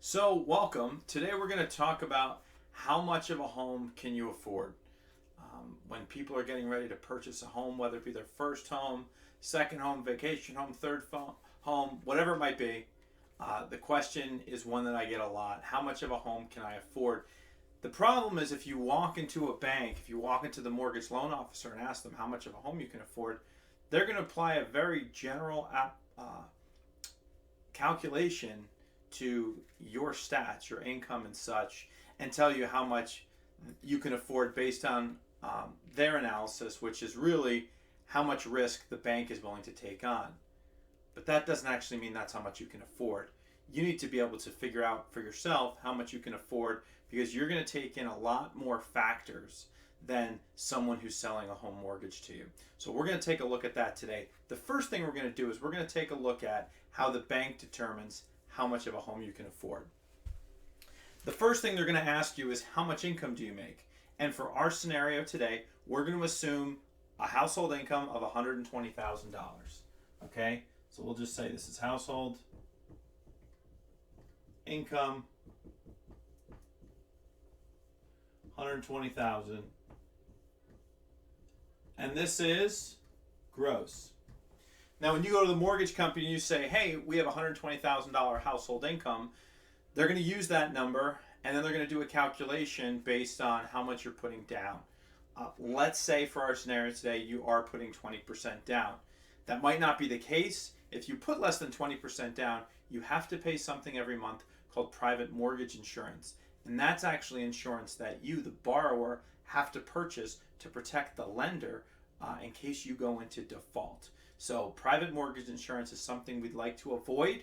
So, welcome. Today we're going to talk about how much of a home can you afford. When people are getting ready to purchase a home, whether it be their first home, second home, vacation home, home, whatever it might be, the question is one that I get a lot. How much of a home can I afford? The problem is if you walk into a bank, if you walk into the mortgage loan officer and ask them how much of a home you can afford, they're going to apply a very general calculation to your stats, your income and such, and tell you how much you can afford based on their analysis, which is really how much risk the bank is willing to take on. But that doesn't actually mean that's how much you can afford. You need to be able to figure out for yourself how much you can afford because you're going to take in a lot more factors than someone who's selling a home mortgage to you. So we're going to take a look at that today. The first thing we're going to do is we're going to take a look at how the bank determines how much of a home you can afford. The first thing they're going to ask you is how much income do you make? And for our scenario today, we're going to assume a household income of $120,000. Okay? So we'll just say this is household income, $120,000. And this is gross. Now, when you go to the mortgage company and you say, hey, we have $120,000 household income, they're going to use that number and then they're going to do a calculation based on how much you're putting down. Let's say for our scenario today, you are putting 20% down. That might not be the case. If you put less than 20% down, you have to pay something every month called private mortgage insurance. And that's actually insurance that you, the borrower, have to purchase to protect the lender in case you go into default. So private mortgage insurance is something we'd like to avoid.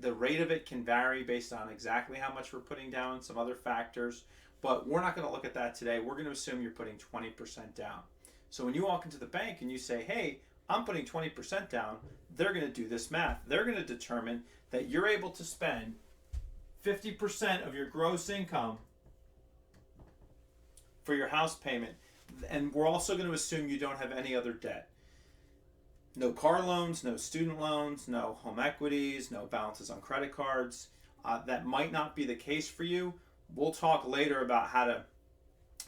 The rate of it can vary based on exactly how much we're putting down and some other factors, but we're not going to look at that today. We're going to assume you're putting 20% down. So when you walk into the bank and you say, hey, I'm putting 20% down, they're going to do this math. They're going to determine that you're able to spend 50% of your gross income for your house payment. And we're also going to assume you don't have any other debt. No car loans, no student loans, no home equities, no balances on credit cards. That might not be the case for you. We'll talk later about how to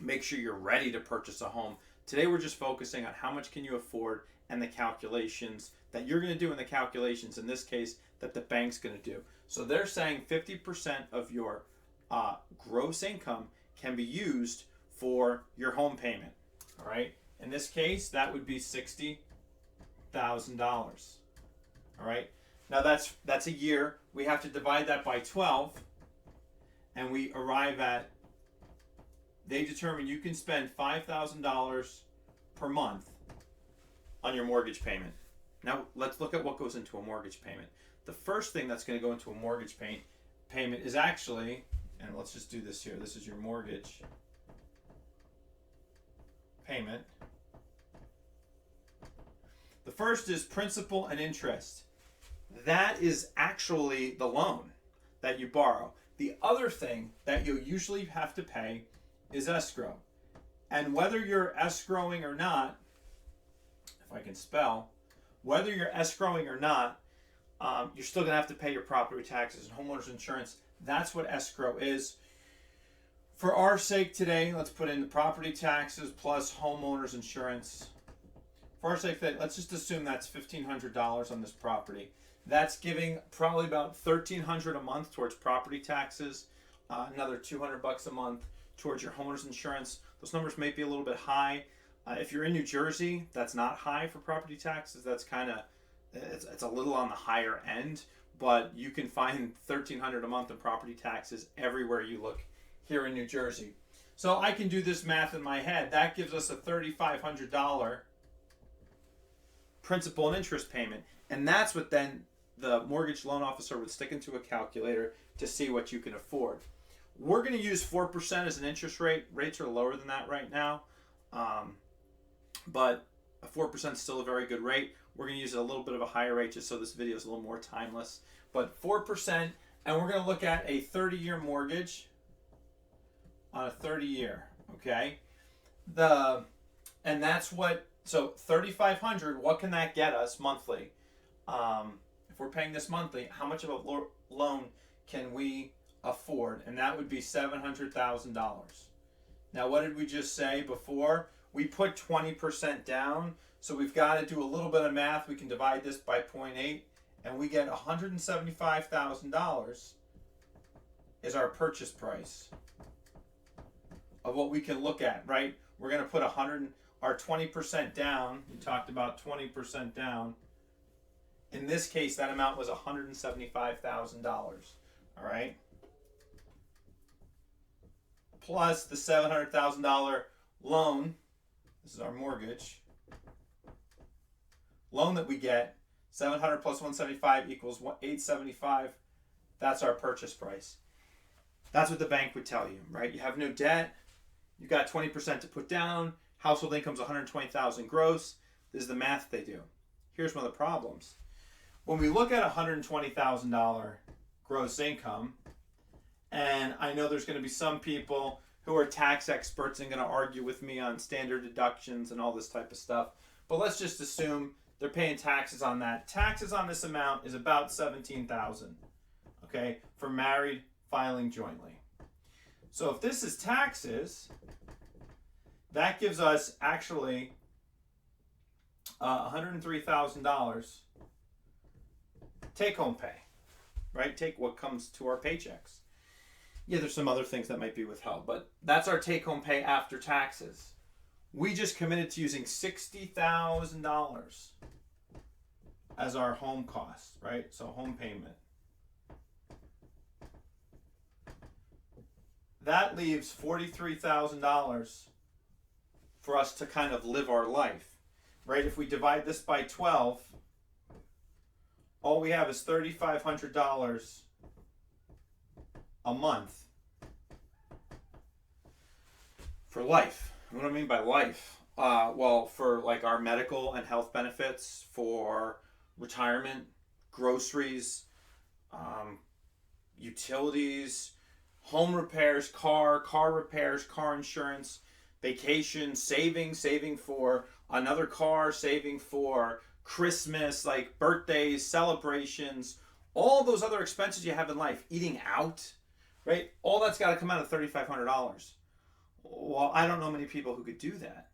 make sure you're ready to purchase a home. Today we're just focusing on how much can you afford and the calculations that you're going to do in the calculations, in this case, that the bank's going to do. So they're saying 50% of your gross income can be used for your home payment. All right. In this case, that would be $60,000. All right. Now that's a year. We have to divide that by 12, and we arrive at. They determine you can spend $5,000 per month on your mortgage payment. Now let's look at what goes into a mortgage payment. The first thing that's going to go into a mortgage payment is actually, and let's just do this here. This is your mortgage payment. The first is principal and interest. That is actually the loan that you borrow. The other thing that you'll usually have to pay is escrow. And whether you're escrowing or not, if I can spell, whether you're escrowing or not, you're still going to have to pay your property taxes and homeowners insurance. That's what escrow is. For our sake today, let's put in the property taxes plus homeowners insurance. For our sake, let's just assume that's $1,500 on this property. That's giving probably about $1,300 a month towards property taxes, another $200 a month towards your homeowners insurance. Those numbers may be a little bit high. If you're in New Jersey, that's not high for property taxes. That's kind of, it's a little on the higher end, but you can find $1,300 a month in property taxes everywhere you look here in New Jersey. So I can do this math in my head. That gives us a $3,500 principal and interest payment. And that's what then the mortgage loan officer would stick into a calculator to see what you can afford. We're going to use 4% as an interest rate. Rates are lower than that right now. But a 4% is still a very good rate. We're going to use a little bit of a higher rate just so this video is a little more timeless. But 4%, and we're going to look at a 30-year mortgage on a 30-year, okay? And that's what, so $3,500, what can that get us monthly? If we're paying this monthly, how much of a loan can we afford? And that would be $700,000. Now, what did we just say before? We put 20% down, so we've got to do a little bit of math. We can divide this by 0.8, and we get $175,000 is our purchase price of what we can look at, right? We're going to put our 20% down. We talked about 20% down. In this case, that amount was $175,000. All right. Plus the $700,000 loan. This is our mortgage loan that we get. 700 plus 175 equals 875. That's our purchase price. That's what the bank would tell you, right? You have no debt. You got 20% to put down. Household income's 120,000 gross. This is the math they do. Here's one of the problems. When we look at $120,000 gross income, and I know there's going to be some people who are tax experts and going to argue with me on standard deductions and all this type of stuff, but let's just assume they're paying taxes on that. Taxes on this amount is about $17,000, okay, for married filing jointly. So if this is taxes, that gives us actually $103,000 take-home pay, right? Take what comes to our paychecks. Yeah, there's some other things that might be withheld, but that's our take-home pay after taxes. We just committed to using $60,000 as our home cost, right? So home payment. That leaves $43,000 for us to kind of live our life, right? If we divide this by 12, all we have is $3,500 a month for life. What do I mean by life? Well, for like our medical and health benefits, for retirement, groceries, utilities, home repairs, car repairs, car insurance, vacation, saving for another car, saving for Christmas, like birthdays, celebrations, all those other expenses you have in life, eating out, right? All that's got to come out of $3,500. Well, I don't know many people who could do that.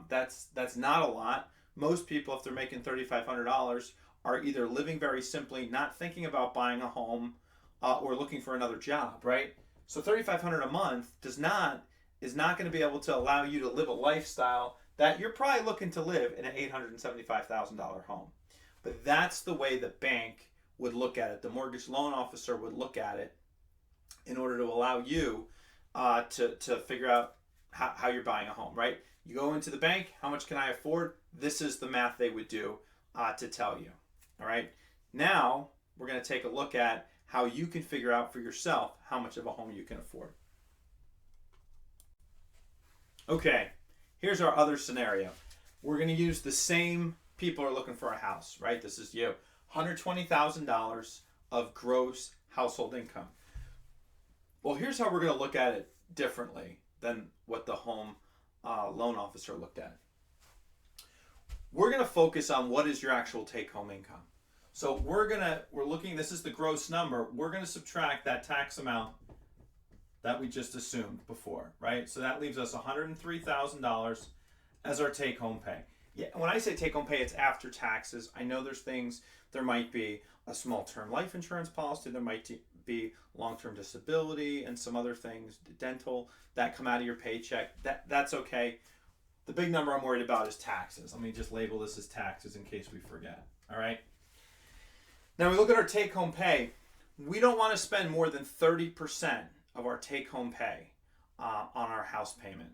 That's not a lot. Most people, if they're making $3,500, are either living very simply, not thinking about buying a home, or looking for another job, right? So $3,500 a month is not going to be able to allow you to live a lifestyle that you're probably looking to live in an $875,000 home. But that's the way the bank would look at it. The mortgage loan officer would look at it in order to allow you to figure out how you're buying a home, right? You go into the bank, how much can I afford? This is the math they would do to tell you, all right? Now, we're going to take a look at how you can figure out for yourself how much of a home you can afford. Okay, here's our other scenario. We're going to use the same people are looking for a house, right? This is you. $120,000 of gross household income. Well, here's how we're going to look at it differently than what the home loan officer looked at. We're going to focus on what is your actual take-home income. So we're looking, this is the gross number. We're going to subtract that tax amount that we just assumed before, right? So that leaves us $103,000 as our take-home pay. Yeah, when I say take-home pay, it's after taxes. I know there might be a small term life insurance policy, there might be long-term disability and some other things, dental, that come out of your paycheck. That's okay. The big number I'm worried about is taxes. Let me just label this as taxes in case we forget, all right? Now we look at our take-home pay. We don't want to spend more than 30% of our take-home pay on our house payment.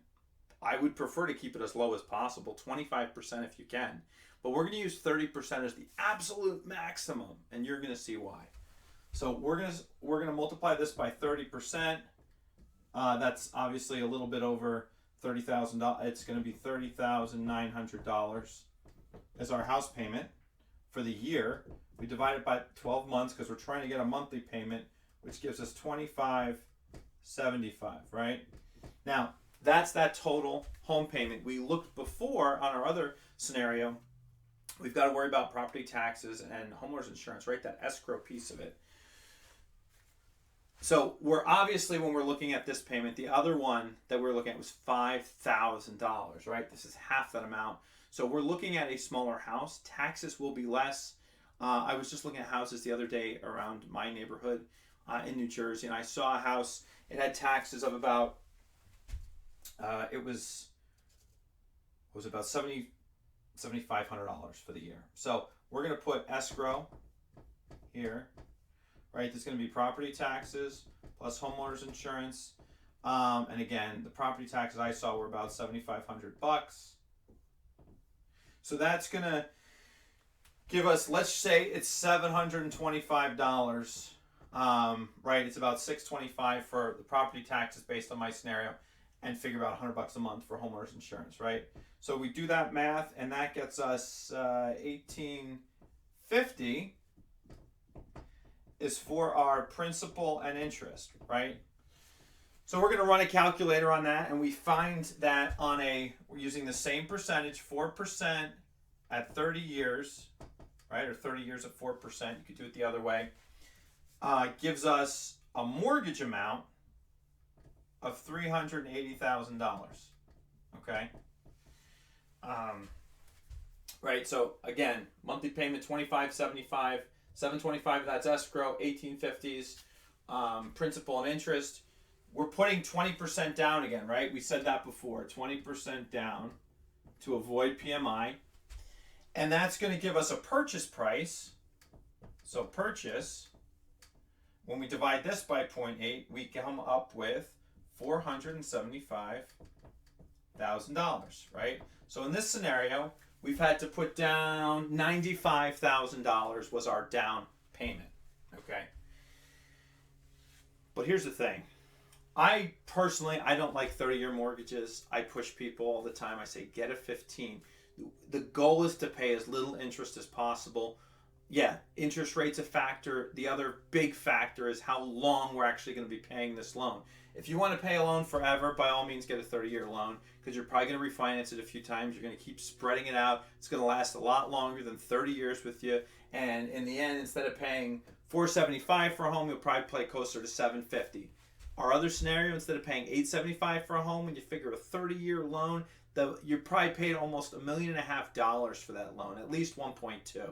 I would prefer to keep it as low as possible, 25% if you can. But we're going to use 30% as the absolute maximum, and you're going to see why. So we're going to multiply this by 30%. That's obviously a little bit over $30,000. It's going to be $30,900 as our house payment for the year. We divide it by 12 months because we're trying to get a monthly payment, which gives us $2,575, right? Now, that's that total home payment. We looked before on our other scenario, we've got to worry about property taxes and homeowners insurance, right? That escrow piece of it. So we're obviously, when we're looking at this payment, the other one that we're looking at was $5,000, right? This is half that amount. So we're looking at a smaller house. Taxes will be less. I was just looking at houses the other day around my neighborhood in New Jersey, and I saw a house. It had taxes of about it was about $7,500 for the year. So we're gonna put escrow here, right? There's gonna be property taxes plus homeowners insurance, and again, the property taxes I saw were about $7,500. So that's gonna give us, let's say it's $725. Right? It's about $625 for the property taxes based on my scenario, and figure about $100 a month for homeowners insurance, right? So we do that math, and that gets us $1,850 is for our principal and interest, right? So we're going to run a calculator on that, and we find that we're using the same percentage, 4% at 30 years, right? Or 30 years at 4%. You could do it the other way. Gives us a mortgage amount of $380,000. Okay. Right. So again, monthly payment $2,575, $725. That's escrow. 1850s, principal and interest. We're putting 20% down again, right? We said that before. 20% down to avoid PMI, and that's going to give us a purchase price. So purchase. When we divide this by 0.8, we come up with $475,000, right? So in this scenario, we've had to put down $95,000 was our down payment, okay? But here's the thing. I don't like 30-year mortgages. I push people all the time. I say, get a 15. The goal is to pay as little interest as possible. Yeah, interest rate's a factor. The other big factor is how long we're actually going to be paying this loan. If you want to pay a loan forever, by all means get a 30-year loan, because you're probably going to refinance it a few times. You're going to keep spreading it out. It's going to last a lot longer than 30 years with you. And in the end, instead of paying $475 for a home, you'll probably pay closer to $750. Our other scenario, instead of paying $875 for a home, when you figure a 30-year loan, you probably paid almost $1.5 million for that loan, at least 1.2.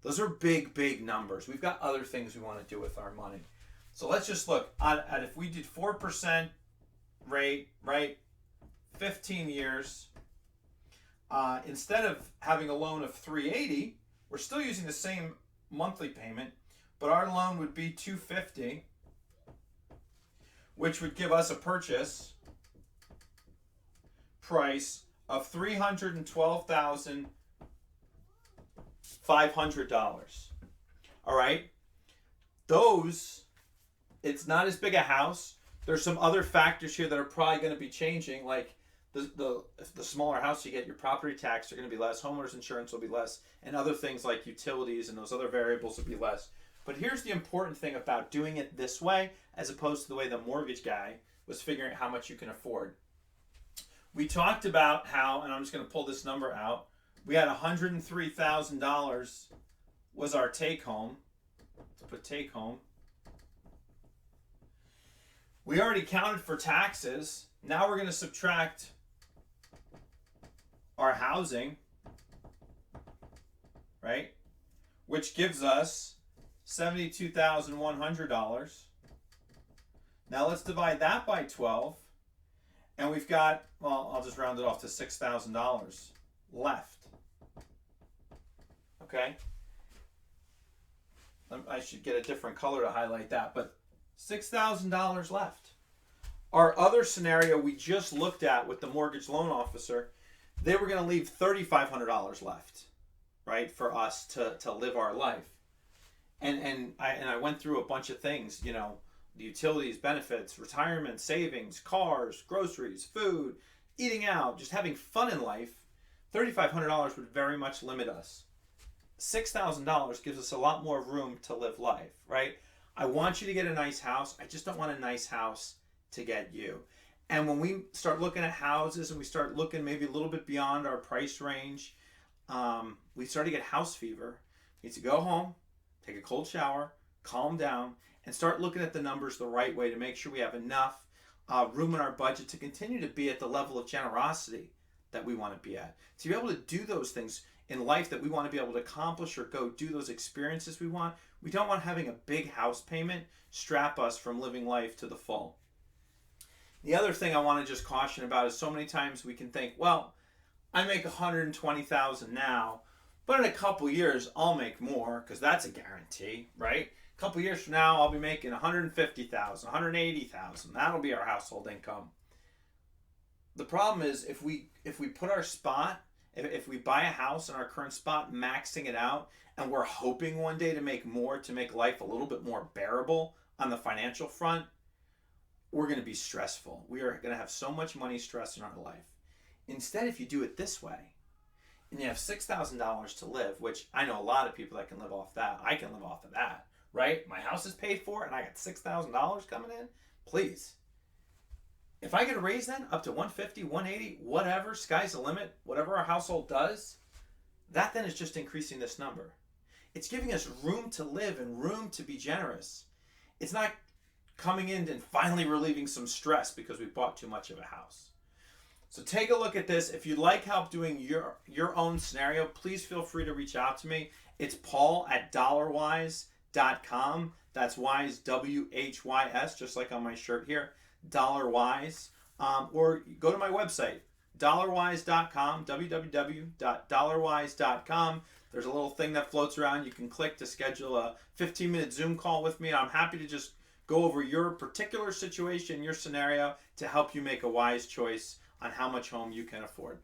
Those are big, big numbers. We've got other things we want to do with our money. So let's just look at if we did 4% rate, right? 15 years. Instead of having a loan of $380, we're still using the same monthly payment, but our loan would be $250, which would give us a purchase price of $312,500. All right. It's not as big a house. There's some other factors here that are probably going to be changing, like the smaller house you get, your property tax are going to be less, homeowners insurance will be less, and other things like utilities and those other variables will be less. But here's the important thing about doing it this way, as opposed to the way the mortgage guy was figuring out how much you can afford. We talked about how, and I'm just going to pull this number out, we had $103,000 was our take home. Let's put take home. We already counted for taxes. Now we're going to subtract our housing, right? Which gives us $72,100. Now let's divide that by 12. And we've got, well, I'll just round it off to $6,000 left. Okay? I should get a different color to highlight that, but $6,000 left. Our other scenario we just looked at with the mortgage loan officer, they were going to leave $3,500 left, right, for us to live our life. And I went through a bunch of things, the utilities, benefits, retirement, savings, cars, groceries, food, eating out, just having fun in life. $3,500 would very much limit us. $6,000 gives us a lot more room to live life, right? I want you to get a nice house. I just don't want a nice house to get you. And when we start looking at houses and we start looking maybe a little bit beyond our price range, we start to get house fever. We need to go home, take a cold shower, calm down, and start looking at the numbers the right way to make sure we have enough room in our budget to continue to be at the level of generosity that we want to be at. To be able to do those things in life that we want to be able to accomplish or go do those experiences we want. We don't want having a big house payment strap us from living life to the full. The other thing I want to just caution about is so many times we can think, well, I make $120,000 now, but in a couple years I'll make more because that's a guarantee, right? A couple years from now I'll be making $150,000, $180,000. That'll be our household income. The problem is if we put our spot, if we buy a house in our current spot, maxing it out, and we're hoping one day to make more to make life a little bit more bearable on the financial front, we're going to be stressful. We are going to have so much money stress in our life. Instead, if you do it this way, and you have $6,000 to live, which I know a lot of people that can live off that. I can live off of that, right? My house is paid for and I got $6,000 coming in. Please. If I get a raise then up to 150, 180, whatever, sky's the limit, whatever our household does, that then is just increasing this number. It's giving us room to live and room to be generous. It's not coming in and finally relieving some stress because we bought too much of a house. So take a look at this. If you'd like help doing your own scenario, please feel free to reach out to me. It's paul@dollarwise.com. That's wise, WHYS, just like on my shirt here, dollarwise. Or go to my website, dollarwise.com, www.dollarwise.com. There's a little thing that floats around. You can click to schedule a 15-minute Zoom call with me. And I'm happy to just go over your particular situation, your scenario, to help you make a wise choice on how much home you can afford.